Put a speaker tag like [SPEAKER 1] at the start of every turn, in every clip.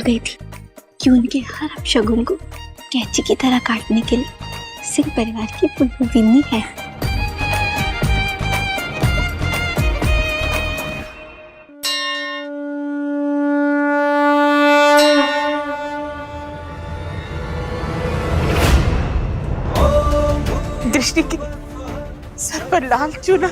[SPEAKER 1] गई थी कि उनके हर अपशगुन को कैंची की तरह काटने के लिए सिंह परिवार की बुलबुल बिन्नी है।
[SPEAKER 2] दृष्टि के सर पर लाल चूना।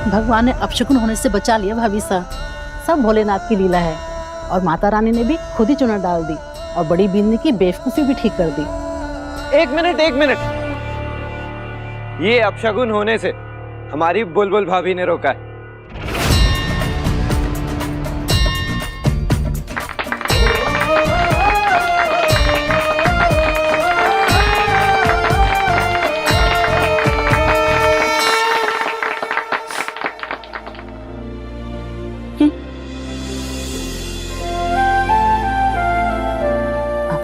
[SPEAKER 3] भगवान ने अपशकुन होने से बचा लिया भाभी साहब। सब भोलेनाथ की लीला है। और माता रानी ने भी खुद ही चुनर डाल दी और बड़ी बिन्नी की बेवकूफी भी ठीक कर दी।
[SPEAKER 4] एक मिनट ये अपशगुन होने से हमारी बुलबुल भाभी ने रोका है।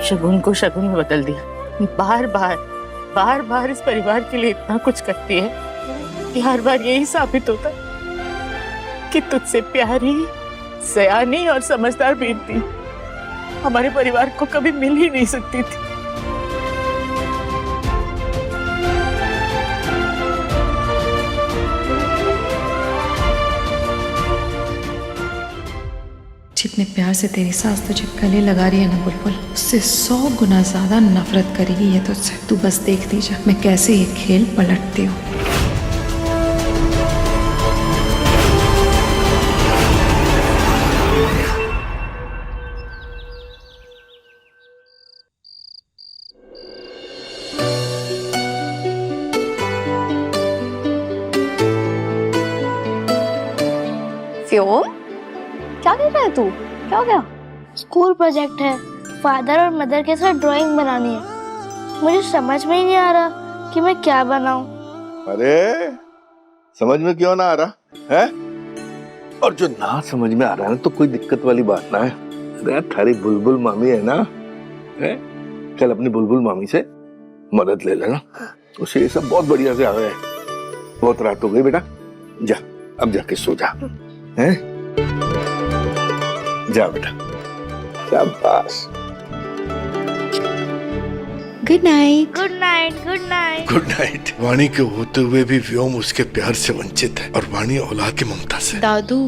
[SPEAKER 2] शगुन को शगुन में बदल दिया। बार बार इस परिवार के लिए इतना कुछ करती है कि हर बार यही साबित होता कि तुझसे प्यारी, सयानी और समझदार बेटी हमारे परिवार को कभी मिल ही नहीं सकती थी।
[SPEAKER 5] जितने प्यार से तेरी सास तुझे गले लगा रही है ना बुलबुल, उससे 100 गुना ज्यादा नफरत करेगी ये तुझसे। तू बस देखती जा मैं कैसे ये खेल पलटती हूँ।
[SPEAKER 1] क्या कर रहा है तू? क्या हो गया?
[SPEAKER 6] स्कूल प्रोजेक्ट है, फादर और मदर के साथ ड्राइंग बनानी है। मुझे समझ में ही नहीं आ रहा कि मैं क्या बनाऊं।
[SPEAKER 7] अरे समझ में क्यों ना आ रहा है? और जो ना समझ में आ रहा है ना तो कोई दिक्कत वाली बात ना है। अरे थारी बुलबुल मामी है ना, है? चल अपनी बुलबुल मामी से मदद ले लेना, उसे ये सब बहुत बढ़िया से आ गया है। बहुत रात हो गई बेटा, जा अब जाके सो जा, हैं? जा बेटा, शाबाश।
[SPEAKER 1] Good night.
[SPEAKER 6] Good night. Good night.
[SPEAKER 8] Good night. वाणी के होते हुए भी व्योम उसके प्यार से वंचित है और वाणी औलाद की ममता से।
[SPEAKER 5] दादू,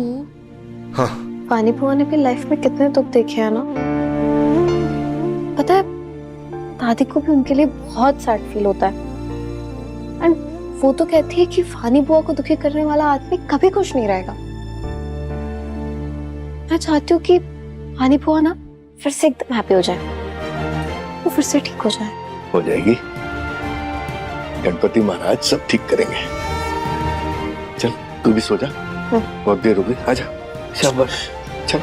[SPEAKER 8] हाँ
[SPEAKER 9] वाणी बुआ ने भी लाइफ में कितने दुख देखे हैं ना। पता है दादी को भी उनके लिए बहुत सैड फील होता है। एंड वो तो कहती है कि वाणी बुआ को दुखी करने वाला आदमी कभी खुश नहीं रहेगा। मैं चाहती हूँ कि वाणी बुआ ना फिर से एकदम हैप्पी हो जाए, वो फिर से ठीक हो जाए।
[SPEAKER 7] हो जाएगी, गणपति महाराज सब ठीक करेंगे। चल तू भी सो जा, बहुत देर हो गई, आजा। शाबाश, चल।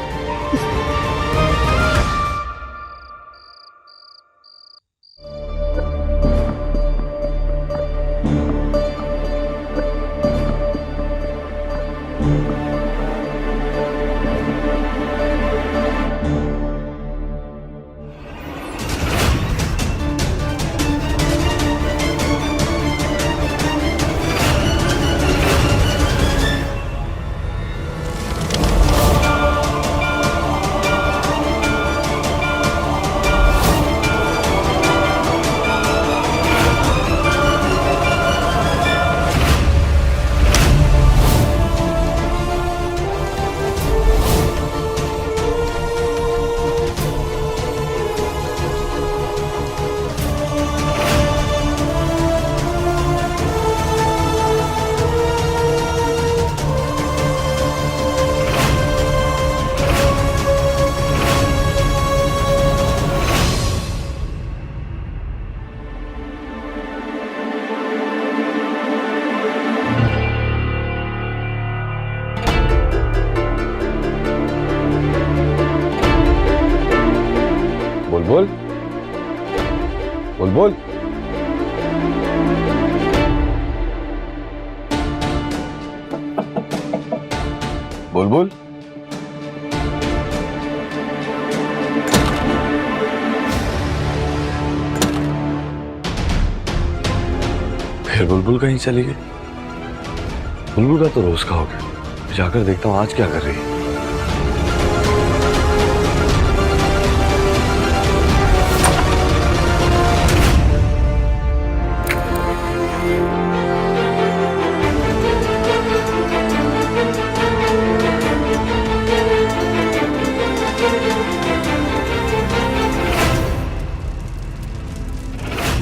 [SPEAKER 4] बुलबुल, बुलबुल, बुलबुल, फिर बुलबुल कहीं चली गई। बुलबुल का तो रोज का हो गया, जाकर देखता हूँ आज क्या कर रही है।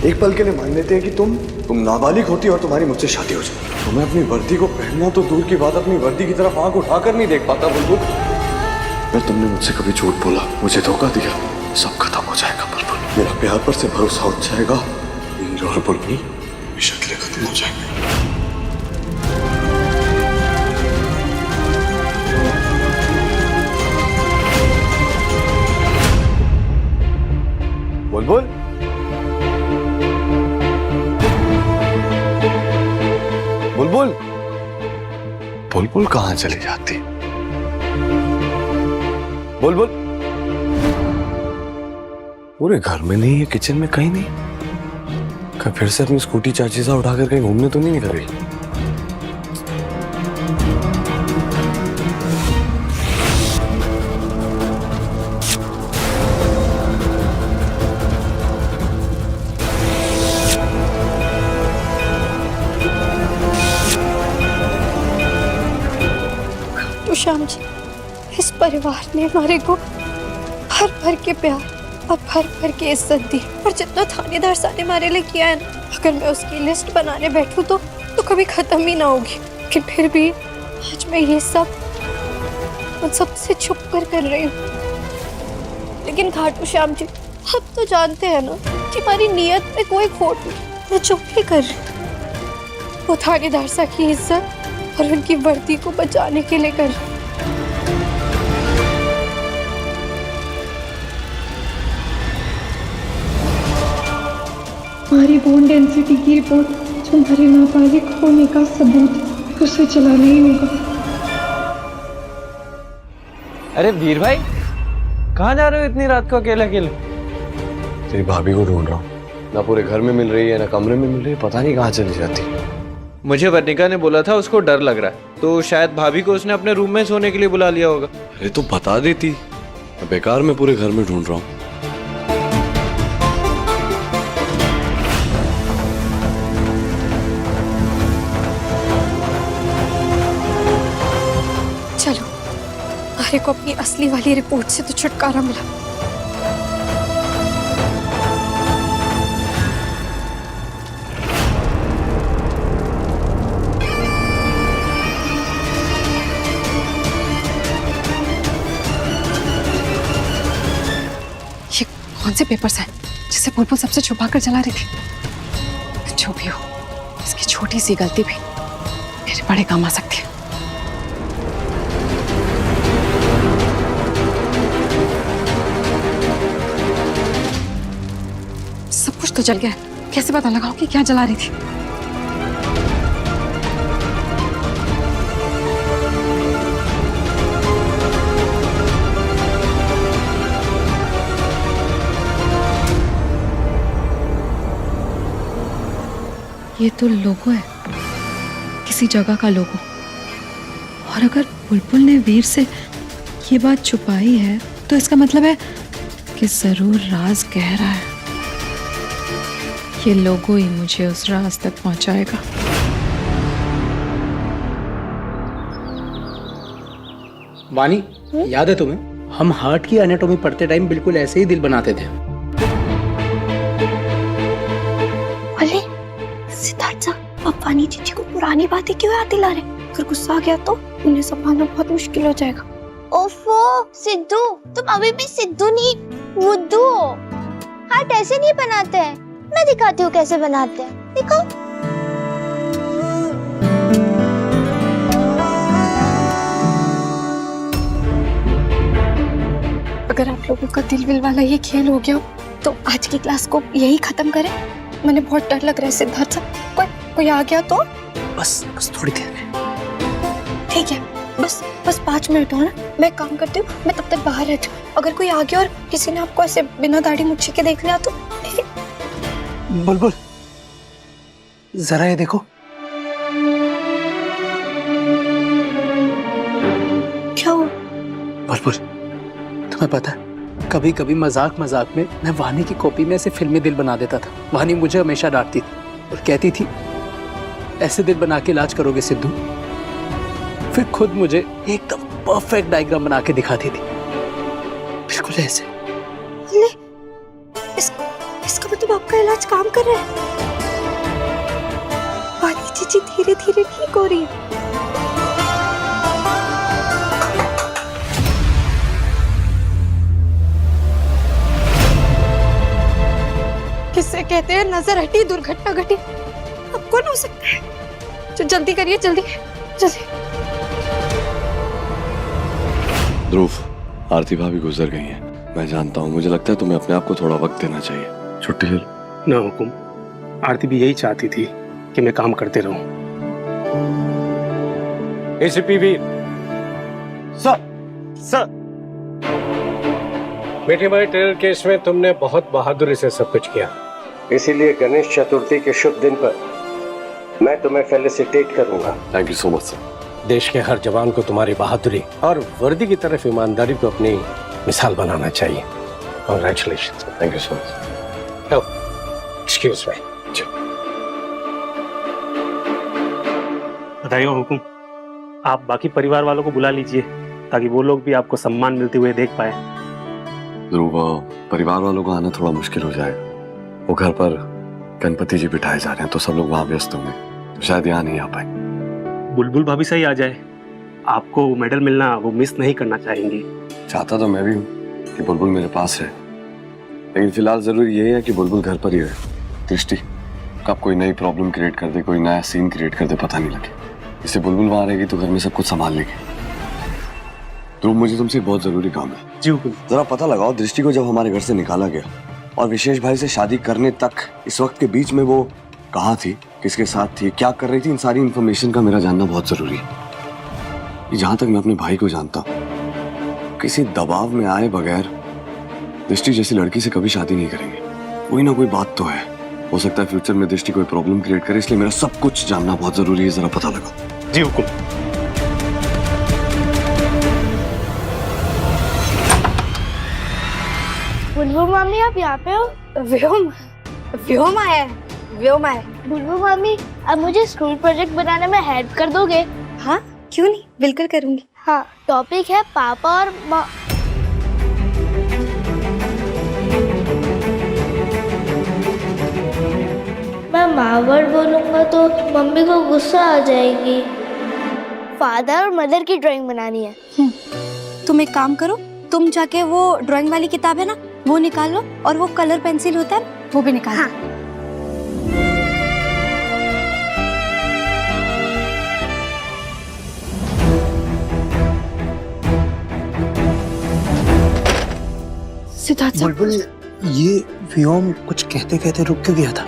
[SPEAKER 10] एक पल के लिए मान लेते हैं कि तुम नाबालिग होती और तुम्हारी मुझसे शादी हो जाए, तो मैं अपनी वर्दी को पहनना तो दूर की बात, अपनी वर्दी की तरफ आंख उठाकर नहीं देख पाता। बुलबुल, मैं तुमने मुझसे कभी झूठ बोला, मुझे धोखा दिया, सब खत्म हो जाएगा बुलबुल। मेरा प्यार पर से भरोसा उठ जाएगा, इंद्र और बुलबुल हमेशा के लिए खत्म हो जाएंगे।
[SPEAKER 4] बुलबुल, बुलबुल, बुलबुल कहाँ चली जाती? बुलबुल पूरे घर में नहीं है, किचन में कहीं नहीं। कहीं फिर से अपनी स्कूटी चाची सा उठाकर कहीं घूमने तो नहीं निकल गई?
[SPEAKER 1] तो श्याम जी, इस परिवार ने हमारे को भर भर के प्यार और भर भर के इज्जत दी, और जितना थानेदार साहब ने हमारे लिए किया है ना, अगर मैं उसकी लिस्ट बनाने बैठूं तो कभी खत्म ही ना होगी। लेकिन फिर भी आज मैं ये सब उन सबसे छुप कर रही हूँ। लेकिन खाटू श्याम जी, आप तो जानते हैं ना कि हमारी नीयत में कोई खोट नहीं। मैं चुप ही कर रही हूँ, वो थानेदार साहब की इज्जत और उनकी वर्दी को बचाने के लिए कर।
[SPEAKER 11] हमारी बोन डेंसिटी की रिपोर्ट जो हमारे नाबालिग होने का सबूत है, उसे चलाना ही होगा।
[SPEAKER 12] अरे वीर भाई, कहाँ जा रहे हो इतनी रात को अकेले अकेले?
[SPEAKER 4] तेरी भाभी को ढूंढ रहा हूँ, ना पूरे घर में मिल रही है ना कमरे में मिल रही है, पता नहीं कहाँ चली जाती।
[SPEAKER 12] मुझे वर्णिका ने बोला था उसको डर लग रहा है, तो शायद भाभी को उसने अपने रूम में सोने के लिए बुला लिया होगा।
[SPEAKER 4] अरे तो बता देती, बेकार में पूरे घर में ढूंढ रहा हूँ।
[SPEAKER 1] चलो, हमारे को अपनी असली वाली रिपोर्ट से तो छुटकारा मिला।
[SPEAKER 5] ये कौन से पेपर्स हैं जिसे बुलबुल सबसे छुपा कर जला रही थी? जो भी हो, इसकी छोटी सी गलती भी मेरे बड़े काम आ सकती है। सब कुछ तो जल गया है, कैसे पता लगाओ कि क्या जला रही थी? ये तो लोगो है, किसी जगह का लोगो। और अगर बुलबुल ने वीर से ये बात छुपाई है तो इसका मतलब है कि जरूर राज गहरा है। ये लोगो ही मुझे उस राज तक पहुंचाएगा।
[SPEAKER 13] वानी, याद है तुम्हें, हम हार्ट की एनाटॉमी पढ़ते टाइम बिल्कुल ऐसे ही दिल बनाते थे।
[SPEAKER 1] अरे सिद्धार्थ साहब, आप वानी चीची को पुरानी बातें क्यों याद दिला रहे? अगर गुस्सा आ गया तो उन्हें संभालना बहुत मुश्किल हो जाएगा।
[SPEAKER 6] ओफो सिद्धू, तुम अभी भी सिद्धू नहीं बुद्धू हो। हार्ट ऐसे नहीं बनाते हैं, मैं दिखाती हूँ कैसे बनाते हैं, देखो।
[SPEAKER 1] अगर आप लोगों का दिल विल वाला ये खेल हो गया तो आज की क्लास को यही खत्म करें। मैंने बहुत डर लग रहा है सिद्धार्थ साहब, कोई आ गया तो?
[SPEAKER 13] बस थोड़ी देर में।
[SPEAKER 1] ठीक है, बस 5 मिनट हो ना, मैं काम करती हूँ, मैं तब तक बाहर रहती हूँ। अगर कोई आ गया और किसी ने आपको ऐसे बिना दाढ़ी मुच्छी के देख लिया तो?
[SPEAKER 13] बुलबुल, जरा ये देखो।
[SPEAKER 1] क्या हुआ?
[SPEAKER 13] बुलबुल, तुम्हें पता है कभी कभी मजाक मजाक में मैं वानी की कॉपी में ऐसे फिल्मी दिल बना देता था। वानी मुझे हमेशा डांटती थी और कहती थी ऐसे दिल बना के इलाज करोगे सिद्धू। फिर खुद मुझे एकदम परफेक्ट डायग्राम बना के दिखाती थी, बिल्कुल ऐसे।
[SPEAKER 1] इसका मतलब आपका इलाज काम कर रहा है। वानी चीची धीरे धीरे ठीक हो रही है। किससे कहते हैं नजर हटी दुर्घटना घटी। अब कौन हो सकता है? जो जल्दी करिए, जल्दी जल्दी।
[SPEAKER 4] ध्रुव, आरती भाभी गुजर गई हैं। मैं जानता हूँ, मुझे लगता है तुम्हें अपने आप को थोड़ा वक्त देना चाहिए। छुट्टी ले लो।
[SPEAKER 14] ना हुकुम, आरती भी यही चाहती थी कि मैं काम करते रहूं।
[SPEAKER 15] एसीपी भी सर मीठी भाई टेलर केस में तुमने बहुत बहादुरी से सब कुछ किया, इसीलिए गणेश चतुर्थी के शुभ दिन पर मैं तुम्हें फेलिसिटेट करूंगा।
[SPEAKER 4] Thank you so much sir.
[SPEAKER 15] देश के हर जवान को तुम्हारी बहादुरी और वर्दी की तरफ ईमानदारी को अपनी मिसाल बनाना चाहिए। Congratulations.
[SPEAKER 4] Thank you so much.
[SPEAKER 15] Excuse me.
[SPEAKER 14] बताइए हुकुम, आप बाकी परिवार वालों को बुला लीजिए ताकि वो लोग भी आपको सम्मान मिलते हुए देख पाए।
[SPEAKER 4] ध्रुव, परिवार वालों को आना थोड़ा मुश्किल हो जाएगा। वो घर पर गणपति जी बिठाए जा रहे हैं तो सब लोग वहां व्यस्त होंगे, तो शायद यहाँ नहीं आ पाए।
[SPEAKER 14] बुलबुल भाभी सही आ जाए, आपको मेडल मिलना वो मिस नहीं करना चाहेंगी।
[SPEAKER 4] चाहता तो मैं भी हूँ कि बुलबुल मेरे पास है, लेकिन फिलहाल जरूरी यही है कि बुलबुल घर पर ही रहे। दृष्टि कब कोई नई प्रॉब्लम क्रिएट कर दे, कोई नया सीन क्रिएट कर दे, पता नहीं लगे। इससे बुलबुल वहां रहेगी तो घर में सब कुछ संभाल लेगी। तो मुझे तुमसे बहुत जरूरी काम है।
[SPEAKER 14] जी हुकुम।
[SPEAKER 4] जरा पता लगाओ दृष्टि को जब हमारे घर से निकाला गया और विशेष भाई से शादी करने तक इस वक्त के बीच में वो कहाँ थी, किसके साथ थी, क्या कर रही थी, इन सारी इंफॉर्मेशन का मेरा जानना बहुत जरूरी है। जहां तक मैं अपने भाई को जानता हूं, किसी दबाव में आए बगैर दृष्टि जैसी लड़की से कभी शादी नहीं करेंगे। कोई ना कोई बात तो है, हो सकता है फ्यूचर में दृष्टि कोई प्रॉब्लम क्रिएट करे, इसलिए मेरा सब कुछ जानना बहुत जरूरी है। जरा पता लगाओ।
[SPEAKER 14] जी हुकुम।
[SPEAKER 6] बुलबुल मामी आप यहाँ पे हो?
[SPEAKER 1] व्योम आया है। व्योम आया।
[SPEAKER 6] बुलबुल मामी अब मुझे स्कूल प्रोजेक्ट बनाने में हेल्प कर दोगे?
[SPEAKER 1] हाँ क्यों नहीं, बिल्कुल करूंगी।
[SPEAKER 6] हाँ, टॉपिक है पापा और माँ। मैं माँ वर्ड बोलूंगा तो मम्मी को गुस्सा आ जाएगी। फादर और मदर की ड्राइंग बनानी है।
[SPEAKER 1] तुम एक काम करो, तुम जाके वो ड्राइंग वाली किताब है ना, वो निकाल लो, और वो कलर पेंसिल होता है वो भी निकाल लो। हाँ। सिद्धार्थ
[SPEAKER 13] बुलबुल, ये व्योम कुछ कहते कहते रुक क्यों गया था?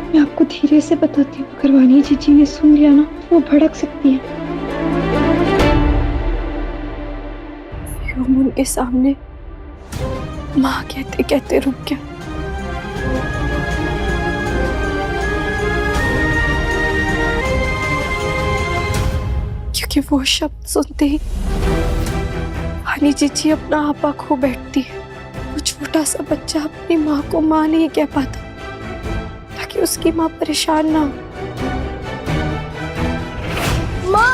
[SPEAKER 11] मैं आपको धीरे से बताती हूँ, अगर वानी जीजी ने सुन लिया ना वो भड़क सकती है।
[SPEAKER 1] व्योम उनके सामने माँ कहते कहते रुक गया। क्योंकि वो शब्द सुनते ही वानी जीजी अपना आपा खो बैठती है। वो छोटा सा बच्चा अपनी माँ को माँ नहीं कह पाता ताकि उसकी माँ परेशान ना हो।
[SPEAKER 6] माँ!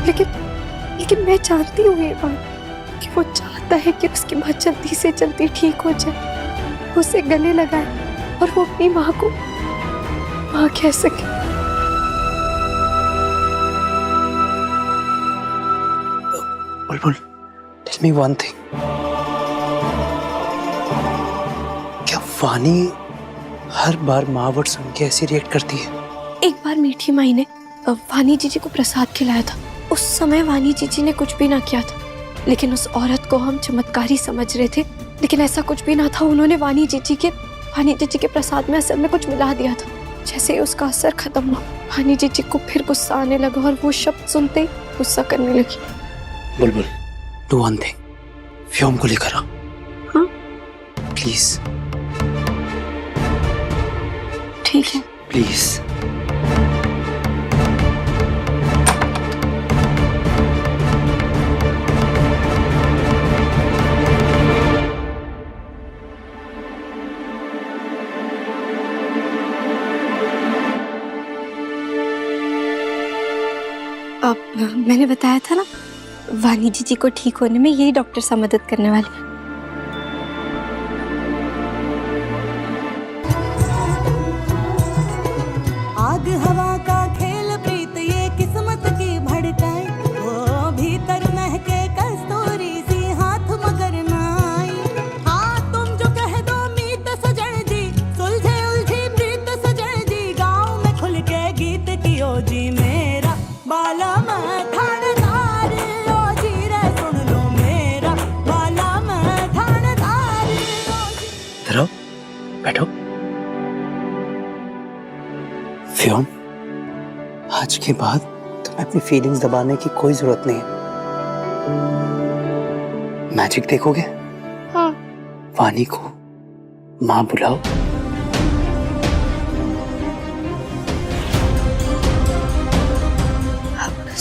[SPEAKER 1] लेकिन मैं जानती हूँ ये बात कि वो चाहता है कि उसकी माँ जल्दी से जल्दी ठीक हो जाए, उसे गले लगाए और वो अपनी माँ को माँ कह सके।
[SPEAKER 13] बुलबुल, टेल मी वन थिंग, क्या वानी हर बार माँ वर्ड सुन के ऐसे रिएक्ट करती है?
[SPEAKER 1] एक बार मीठी माई ने वानी जीजी को प्रसाद खिलाया था, उस समय वानी जीजी ने कुछ भी ना किया था, लेकिन उस औरत को हम चमत्कारी समझ रहे थे, लेकिन ऐसा कुछ भी ना था। उन्होंने वानी जीजी के प्रसाद में असल में कुछ मिला दिया था। जैसे ही उसका असर खत्म हुआ, वानी जीजी को फिर गुस्सा आने लगा और वो शब्द सुनते ही गुस्सा करने लगी।
[SPEAKER 13] बुलबुल, डू वन थिंग, व्योम को लेकर आ।
[SPEAKER 1] हाँ?
[SPEAKER 13] प्लीज।
[SPEAKER 1] ठीक है।
[SPEAKER 13] प्लीज।
[SPEAKER 1] अब मैंने बताया था ना, वानी जी को ठीक होने में यही डॉक्टर सा मदद करने वाले।
[SPEAKER 16] आग हवा का खेल प्रीत ये किस्मत की भड़काई, वो भीतर महके कस्तूरी सी हाथ मगर ना आई। हाँ तुम जो कह दो मीत सजन जी, सुलझे उलझी प्रीत सजन जी, गाँव में खुल के गीत कियो जी मेरा बाला मैं थानेदार, ओ जी रे सुन लो मेरा बाला मैं थानेदार।
[SPEAKER 13] धरो, बैठो। फ्योम, आज के बाद तुम्हें अपनी फीलिंग्स दबाने की कोई जरूरत नहीं है। मैजिक देखोगे?
[SPEAKER 1] हाँ।
[SPEAKER 13] वानी को माँ बुलाओ।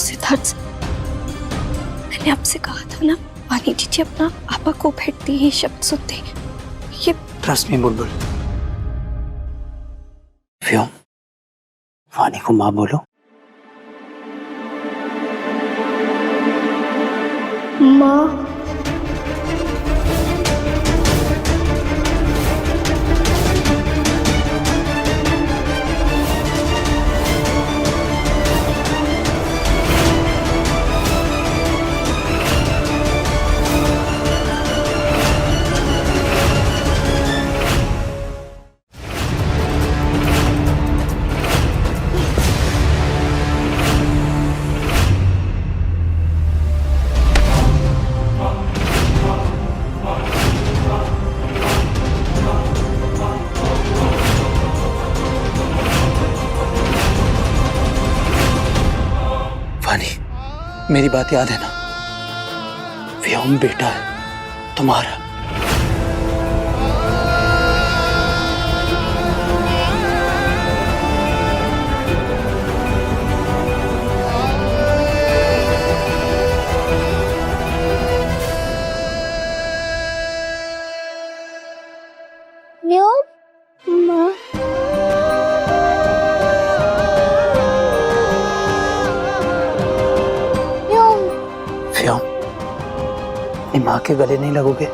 [SPEAKER 1] सिद्धार्थ, मैंने आपसे कहा था ना, वानी जी अपना आपा को भेटती ही शब्द सुनते ये।
[SPEAKER 13] ट्रस्ट मी बुलबुल। फ्योम, वानी को माँ बोलो।
[SPEAKER 1] माँ।
[SPEAKER 13] मेरी बात याद है ना? व्योम बेटा है तुम्हारा।
[SPEAKER 6] व्योम माँ।
[SPEAKER 13] फ्योम, अपनी माँ के गले नहीं लगोगे?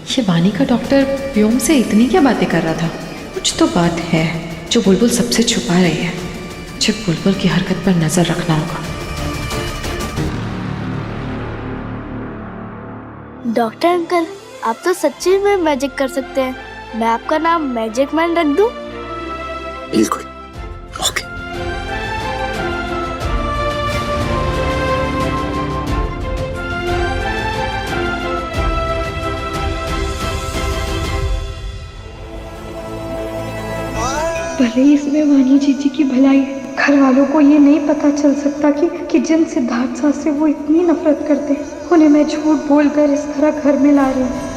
[SPEAKER 5] ये वानी का डॉक्टर व्योम से इतनी क्या बातें कर रहा था? कुछ तो बात है जो बुलबुल सबसे छुपा रही है। मुझे बुलबुल की हरकत पर नजर रखना होगा।
[SPEAKER 6] डॉक्टर अंकल, आप तो सच्ची में मैजिक कर सकते हैं। मैं आपका नाम मैजिक मैन रख दूं?
[SPEAKER 13] बिल्कुल। ओके।
[SPEAKER 11] भले ही इसमें वानी जी की भलाई है, घर वालों को ये नहीं पता चल सकता कि जिन सिद्धार्थ सा से वो इतनी नफरत करते हैं, उन्हें मैं झूठ बोलकर इस तरह घर में ला रही हूँ।